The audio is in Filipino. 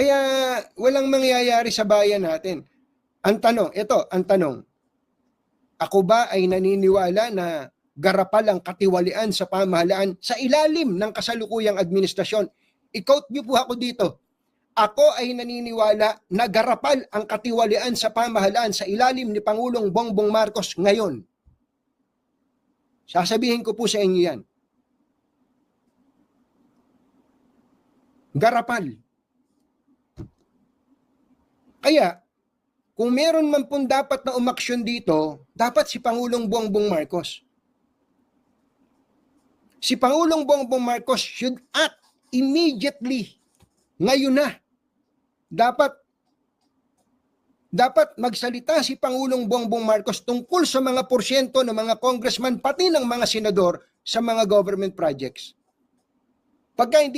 Kaya walang mangyayari sa bayan natin. Ang tanong, ako ba ay naniniwala na garapal ang katiwalian sa pamahalaan sa ilalim ng kasalukuyang administrasyon? I-quote niyo po ako dito. Ako ay naniniwala na garapal ang katiwalian sa pamahalaan sa ilalim ni Pangulong Bongbong Marcos ngayon. Sasabihin ko po sa inyo yan. Garapal. Kaya, kung meron man pong dapat na umaksyon dito, dapat si Pangulong Bongbong Marcos. Si Pangulong Bongbong Marcos should act immediately. Ngayon na. Dapat magsalita si Pangulong Bongbong Marcos tungkol sa mga porsyento ng mga congressman pati ng mga senador sa mga government projects. Pagka hindi